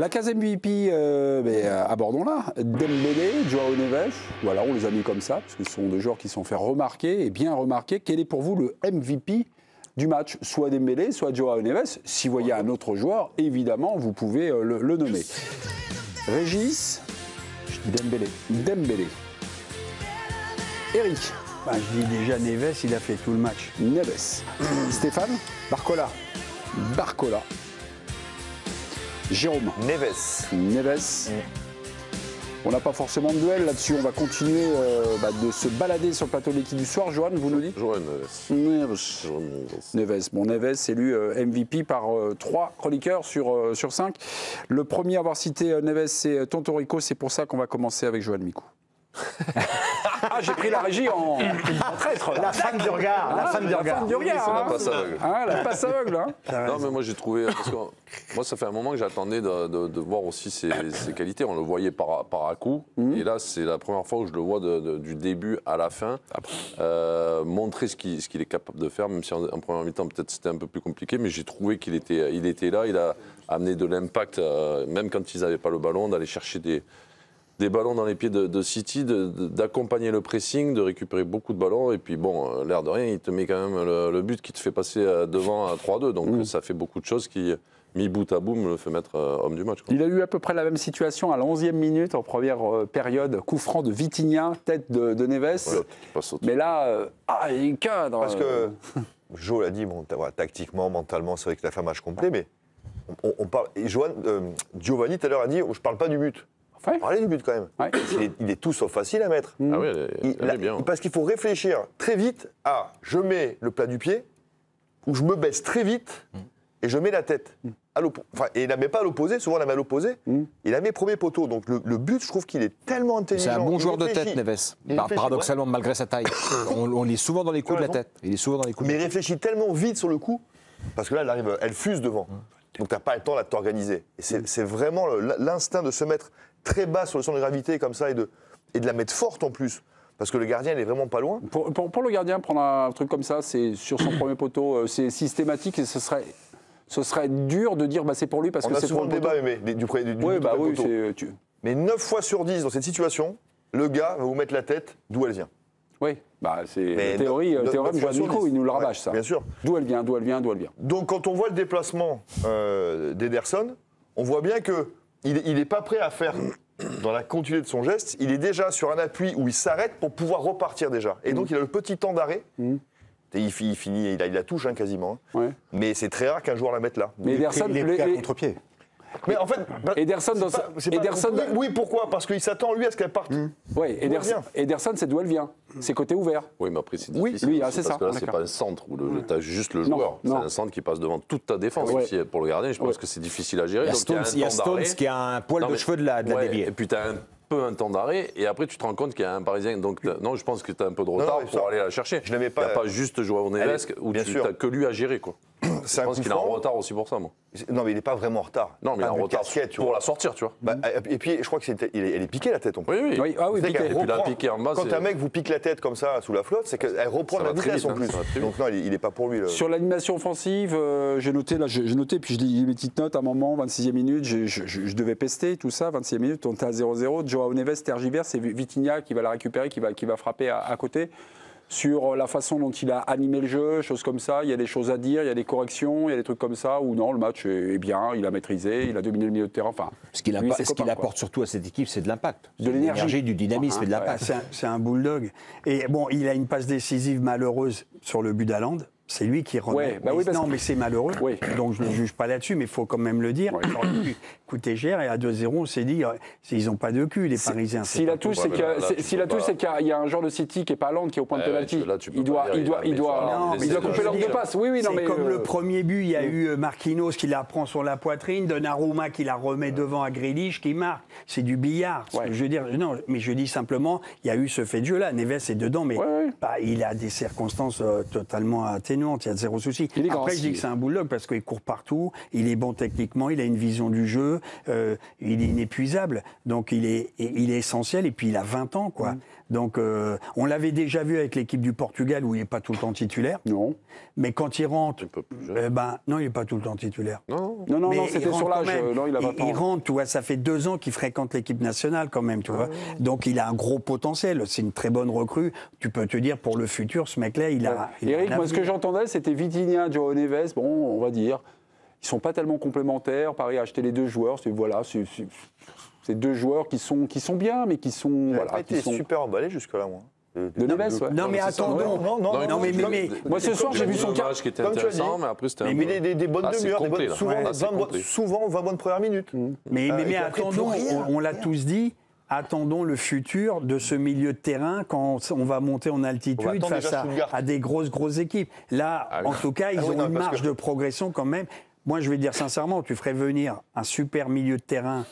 La case MVP, abordons-la. Dembélé, Joao Neves, voilà, on les a mis comme ça, parce que ce sont des joueurs qui sont fait remarquer, et bien remarquer. Quel est pour vous le MVP du match? Soit Dembélé, soit Joao Neves. Si vous voyez un autre joueur, évidemment, vous pouvez le nommer. Régis? Je dis Dembélé. Dembélé. Eric? Je dis déjà Neves, il a fait tout le match. Neves. Stéphane? Barcola. Barcola. Jérôme? Neves. Neves. On n'a pas forcément de duel là-dessus. On va continuer de se balader sur le plateau de l'équipe du soir. Johan, vous nous dites? Joao Neves. Neves. Bon, Neves élu MVP par 3 chroniqueurs sur 5. Le premier à avoir cité Neves, c'est Tontorico. C'est pour ça qu'on va commencer avec Johan Micou. Ah, j'ai pris la régie en traître. La femme du regard. La femme du regard. C'est la passe aveugle. La passe aveugle. Non, mais moi j'ai trouvé. Parce que moi, ça fait un moment que j'attendais de voir aussi ses qualités. On le voyait par à coup. Et là, c'est la première fois où je le vois du début à la fin. Montrer ce qu'il est capable de faire, même si en première mi-temps, peut-être c'était un peu plus compliqué. Mais j'ai trouvé qu'il était là. Il a amené de l'impact, même quand ils n'avaient pas le ballon, d'aller chercher des ballons dans les pieds de City, d'accompagner le pressing, de récupérer beaucoup de ballons. Et puis bon, l'air de rien, il te met quand même le but qui te fait passer devant à 3-2. Donc ça fait beaucoup de choses qui, mis bout à bout, me le fait mettre homme du match. Il a eu à peu près la même situation à la 11e minute, en première période. Coup franc de Vitinha, tête de Neves. Mais là, il cadre. Parce que, Jo l'a dit, tactiquement, mentalement, c'est vrai que la fait un match complet, mais on parle. Et Giovanni, tout à l'heure, a dit je ne parle pas du but. Ouais. Parlez du but quand même. Ouais. Il est tout sauf facile à mettre. Ah oui, elle est bien. Parce qu'il faut réfléchir très vite à je mets le plat du pied ou je me baisse très vite et je mets la tête. Et il la met pas à l'opposé, souvent il la met à l'opposé. Il la met premier poteau. Donc le but, je trouve qu'il est tellement intelligent. C'est un bon joueur de tête, Neves. Paradoxalement, malgré sa taille. On l'est souvent dans les coups de la tête. Il est souvent dans les coups. Mais il réfléchit tellement vite sur le coup, parce que là, elle fuse devant. Donc tu n'as pas le temps de t'organiser. Et c'est vraiment l'instinct de se mettre très bas sur le centre de gravité comme ça et de la mettre forte en plus. Parce que le gardien, il est vraiment pas loin. Pour le gardien, prendre un truc comme ça, c'est sur son premier poteau, c'est systématique et ce serait dur de dire c'est pour lui parce que c'est pour le poteau. On a souvent le débat, mais du poteau. Mais 9 fois sur 10 dans cette situation, le gars va vous mettre la tête d'où elle vient. Oui, c'est la théorie, le théorème Joan Micou, il nous le rabâche ça. Bien sûr. D'où elle vient. Donc quand on voit le déplacement d'Ederson, on voit bien qu'il n'est pas prêt à faire dans la continuité de son geste, il est déjà sur un appui où il s'arrête pour pouvoir repartir déjà. Et donc il a le petit temps d'arrêt. Et il finit, il la touche quasiment. Ouais. Mais c'est très rare qu'un joueur la mette là. Mais Ederson, il est pris à contre-pied. Mais en fait, Ederson, oui, pourquoi? Parce qu'il s'attend lui à ce qu'elle parte. Oui, Ederson, c'est d'où elle vient. C'est côté ouvert. Oui, mais après c'est difficile. C'est ça. Parce que là, c'est pas un centre où tu as juste le joueur. C'est un centre qui passe devant toute ta défense. Pour le gardien, je pense que c'est difficile à gérer. Il y a Stones qui a un poil de cheveux de la dévier. Et puis tu as un temps d'arrêt et après tu te rends compte qu'il y a un Parisien. Donc non, je pense que tu as un peu de retard pour aller la chercher. Je n'aimais pas. Il n'y a pas juste Joao Neves où tu n'as que lui à gérer, quoi. Je pense qu'il est en retard aussi pour ça, moi. Non, mais il n'est pas vraiment en retard. Non, mais il est en retard pour la sortir, tu vois. Et puis, je crois que elle est piquée la tête. Oui. Ah oui, piquée. Et puis la piquée en bas. Quand un mec vous pique la tête comme ça sous la flotte, c'est qu'elle reprend la vitesse en plus. Donc non, il n'est pas pour lui. Sur l'animation offensive, j'ai noté, puis je lis mes petites notes à un moment, 26e minute, je devais pester tout ça, 26e minute, on était à 0-0. Joao Neves tergiverse, c'est Vitinha qui va la récupérer, qui va frapper à côté. Sur la façon dont il a animé le jeu, choses comme ça, il y a des choses à dire, il y a des corrections, il y a des trucs comme ça, ou non, le match est bien, il a maîtrisé, il a dominé le milieu de terrain. Enfin, ce qu'il apporte surtout à cette équipe, c'est de l'impact. De l'énergie, du dynamisme et de l'impact. C'est un bulldog. Et bon, il a une passe décisive malheureuse sur le but d'Haaland. C'est lui qui remet. Mais c'est malheureux. Donc je ne juge pas là-dessus, mais il faut quand même le dire. Ça aurait pu coûter cher et à 2-0, on s'est dit, ils n'ont pas de cul, les Parisiens. Si la touche, c'est qu'il y a un joueur de City qui n'est pas Haaland, qui est au point de pénalty. Il doit couper l'ordre de passe. C'est comme le premier but, il y a eu Marquinhos qui la prend sur la poitrine, Donnarumma qui la remet devant à Grealish qui marque. C'est du billard. Je veux dire, non, mais je dis simplement, il y a eu ce fait de jeu-là. Neves est dedans, mais il a des circonstances totalement atténuantes. Il y a zéro souci. Après, je dis que c'est un bulldog parce qu'il court partout, il est bon techniquement, il a une vision du jeu, il est inépuisable. Donc, il est essentiel et puis il a 20 ans, quoi. Donc, on l'avait déjà vu avec l'équipe du Portugal où il n'est pas tout le temps titulaire. Non. Mais quand il rentre, jeune. non, il n'est pas tout le temps titulaire. Non. Non, Mais c'était il sur rentre l'âge. quand même. Non, il a 20 ans. Il rentre, tu vois, ça fait 2 ans qu'il fréquente l'équipe nationale quand même, tu vois. Donc il a un gros potentiel. C'est une très bonne recrue. Tu peux te dire pour le futur, ce mec-là, il a. Eric, un moi, ce que avenir. j'entendais, c'était Vitinha, Joao Neves. Bon, on va dire, ils sont pas tellement complémentaires. Paris a acheté les 2 joueurs. Voilà, c'est 2 joueurs qui sont bien, mais qui sont. Il n'a Voilà, pas qui été sont... super emballé jusque-là, moi. De Neves, ouais. Non, mais c'est ça, attendons. ouais. Non, mais Moi, ce soir, j'ai vu son match cas. qui était Comme tu as dit. intéressant, mais après, c'était un Mais peu... des bonnes Ah, c'est demi-heures, complet, là. souvent, Ouais, c'est complet. souvent 20 bonnes premières minutes. Mais et puis après, attendons, plus rien. on l'a tous dit, attendons le futur de ce milieu de terrain quand on va monter en On va altitude attendre face déjà Stuttgart. à des grosses équipes. Là, Ah oui. en tout cas, ils Ah oui, ont non, une parce marge que- de progression quand même. Moi, je vais dire sincèrement, tu ferais venir un super milieu de terrain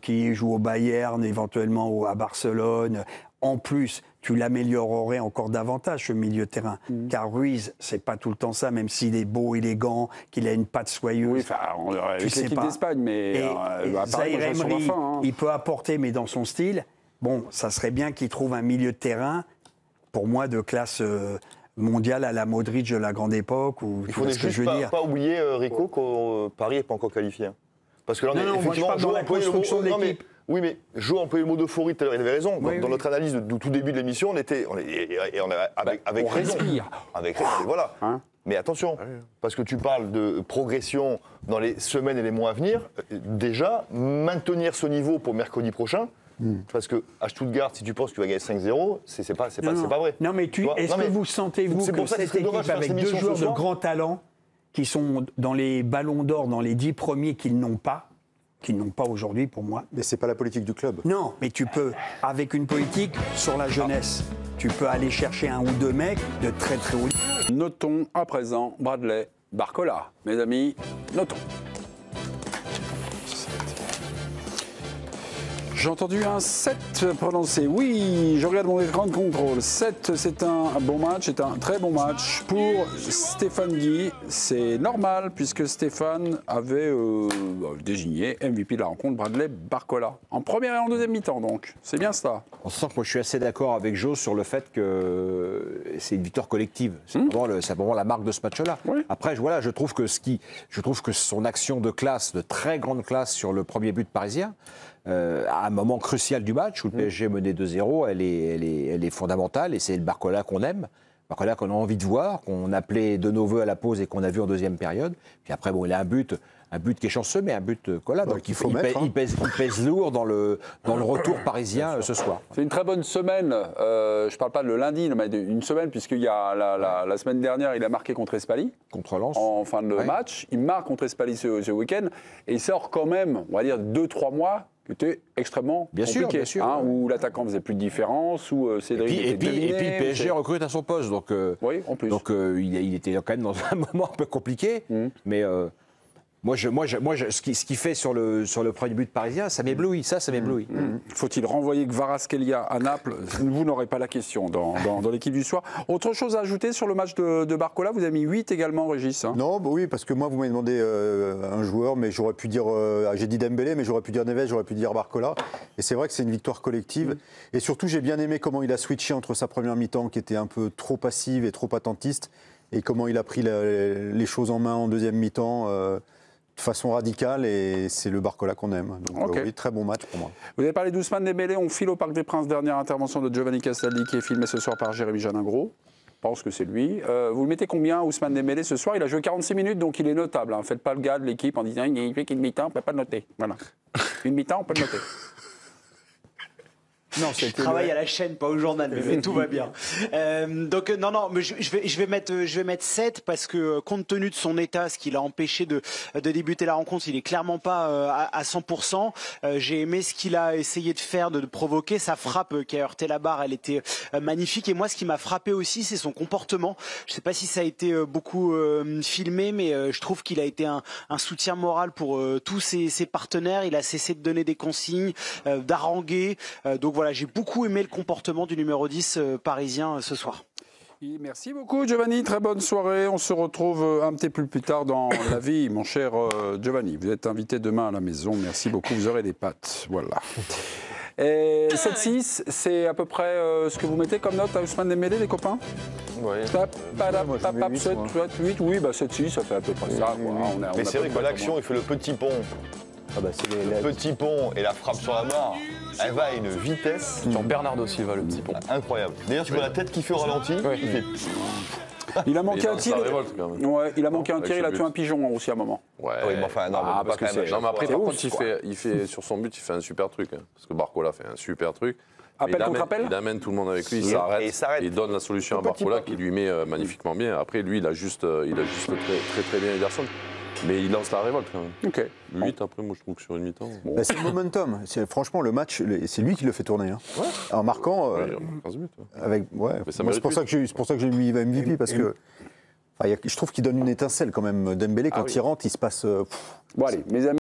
qui joue au Bayern, éventuellement ou à Barcelone. En plus, tu l'améliorerais encore davantage, ce milieu de terrain. Car Ruiz, c'est pas tout le temps ça, même s'il est beau, élégant, qu'il a une patte soyeuse. Oui, enfin, on aurait Tu avec sais l'équipe pas. d'Espagne, mais Et à Paris, Zaïre moi, je reste sur ma Emery, fin, hein. il peut apporter, mais dans son style. Bon, ça serait bien qu'il trouve un milieu de terrain, pour moi, de classe mondiale à la Modric de la grande époque. Ou, Il tu faut vois ce que je juste veux dire. pas oublier, Rico, que Paris n'est pas encore qualifié. Hein. Parce que là, on Non, est non, moi, je effectivement, parle dans Jo a la employé le mot- construction de non, mais- l'équipe. Oui, mais Jo a employé le mot d'euphorie tout à l'heure, il avait raison. Dans, Oui, dans oui. notre analyse du tout début de l'émission, on a avec on raison. respire. Avec raison, et voilà. Hein. Mais attention, parce que tu parles de progression dans les semaines et les mois à venir, déjà, maintenir ce niveau pour mercredi prochain, parce que à Stuttgart, si tu penses que tu vas gagner 5-0, c'est pas vrai. Non, mais Tu vois, est-ce non, que mais vous sentez-vous c'est que pour ça que cette c'est dommage équipe, de faire avec cette 2 émission joueurs ce de soir. grand talent, qui sont dans les ballons d'or, dans les 10 premiers qu'ils n'ont pas aujourd'hui pour moi. Mais c'est pas la politique du club. Non, mais tu peux, avec une politique sur la jeunesse, tu peux aller chercher 1 ou 2 mecs de très très haut niveau. Notons à présent Bradley Barcola. Mes amis, notons. J'ai entendu un 7 prononcé. Oui, je regarde mon écran de contrôle. 7, c'est un bon match, c'est un très bon match pour Stéphane Guy. C'est normal puisque Stéphane avait désigné MVP de la rencontre Bradley Barcola. En première et en deuxième mi-temps donc. C'est bien ça. On sent que moi je suis assez d'accord avec Jo sur le fait que c'est une victoire collective. C'est vraiment la marque de ce match-là. Oui. Après, je trouve que son action de classe, de très grande classe sur le premier but parisien, à un moment crucial du match où le PSG menait 2-0, elle est fondamentale et c'est le Barcola qu'on aime. Barcola qu'on a envie de voir, qu'on appelait de nos voeux à la pause et qu'on a vu en deuxième période. Puis après, bon, il a un but qui est chanceux, mais un but voilà. Donc qu'il faut mettre, hein. il pèse lourd dans le retour parisien ce soir. C'est une très bonne semaine. Je ne parle pas de le lundi, mais une semaine, puisqu'il y a la semaine dernière, il a marqué contre Espali. Contre Lens. En fin de Ouais. match. Il marque contre Espali ce week-end. Et il sort quand même, on va dire, 2-3 mois qui étaient extrêmement Bien sûr, compliqués. bien sûr, hein, ouais. Où l'attaquant faisait plus de différence, où Cédric Et était puis dominé, le PSG recrute à son poste. Donc, Oui, en plus. Donc il était quand même dans un moment un peu compliqué. Mais ce qu'il fait sur le premier but parisien, ça m'éblouit. Ça m'éblouit. Faut-il renvoyer Kvaratskhelia à Naples? Vous n'aurez pas la question dans l'équipe du soir. Autre chose à ajouter sur le match de Barcola? Vous avez mis 8 également, Régis. Hein. Non, bah oui, parce que moi, vous m'avez demandé un joueur, mais j'aurais pu dire, j'ai dit Dembélé, mais j'aurais pu dire Neves, j'aurais pu dire Barcola. Et c'est vrai que c'est une victoire collective. Et surtout, j'ai bien aimé comment il a switché entre sa première mi-temps, qui était un peu trop passive et trop attentiste, et comment il a pris les choses en main en deuxième mi-temps. De façon radicale, et c'est le Barcola qu'on aime. Donc Ok. oui, très bon match pour moi. Vous avez parlé d'Ousmane Dembélé, on file au Parc des Princes, dernière intervention de Giovanni Castaldi qui est filmée ce soir par Jérémy Janingro. Je pense que c'est lui. Vous le mettez combien, Ousmane Dembélé, ce soir? Il a joué 46 minutes, donc il est notable. Hein. Faites pas le gars de l'équipe en disant il fait qu'une mi-temps, on ne peut pas le noter. Voilà. Une mi-temps, on peut le noter. Non, Je travaille à la chaîne, pas au journal, mais tout va bien. Non, mais je vais mettre 7 parce que compte tenu de son état, ce qui l'a empêché de débuter la rencontre, il est clairement pas à 100%. J'ai aimé ce qu'il a essayé de faire, de provoquer. Sa frappe qui a heurté la barre, elle était magnifique. Et moi, ce qui m'a frappé aussi, c'est son comportement. Je sais pas si ça a été beaucoup filmé, mais je trouve qu'il a été un soutien moral pour tous ses partenaires. Il a cessé de donner des consignes, d'haranguer. Donc voilà, j'ai beaucoup aimé le comportement du numéro 10 parisien ce soir. Merci beaucoup, Giovanni. Très bonne soirée. On se retrouve un petit peu plus tard dans la vie, mon cher Giovanni. Vous êtes invité demain à la maison. Merci beaucoup. Vous aurez des pâtes. Voilà. Et 7-6, c'est à peu près ce que vous mettez comme note à Ousmane Dembélé, les copains? Ouais. moi, je mets 8, 7, moi. 8, oui, bah 7-6, ça fait à peu près ça. Mais c'est vrai que l'action, il fait le petit pont. Ah bah, c'est Le petit pont et la frappe sur la barre, elle va à une vitesse Sur Bernardo Silva, le petit pont. incroyable. D'ailleurs, tu vois la tête qu'il fait au ralenti, il fait... Il a manqué Il un lance tir. la révolte, quand même. Ouais, il a manqué un Avec tir, il ce a tué but. un pigeon aussi à un moment. Ouais. Oui, mais enfin, non, Ah, mais parce que c'est- Non, mais après, C'est par ouf, contre, il fait sur son but, il fait un super truc. Hein, parce que Barcola fait un super truc. Mais Appel il contre amène- appel. Il amène tout le monde avec lui, il Et s'arrête. il s'arrête. Il donne la solution à Le petit Barcola pont. qui lui met magnifiquement bien. Après, lui, il a juste très bien Ederson. Mais il lance la révolte quand même. Ok. 8 après, moi je trouve que sur une mi-temps. Bah, c'est le momentum. Franchement, le match, c'est lui qui le fait tourner. Hein. En marquant, Ouais, 15 buts. Ouais. avec, ouais. Mais ça Moi, mérite c'est pour ça que j'ai mis MVP parce que je trouve qu'il donne une étincelle quand même. Dembélé, quand il rentre, il se passe. Bon, allez, mes amis.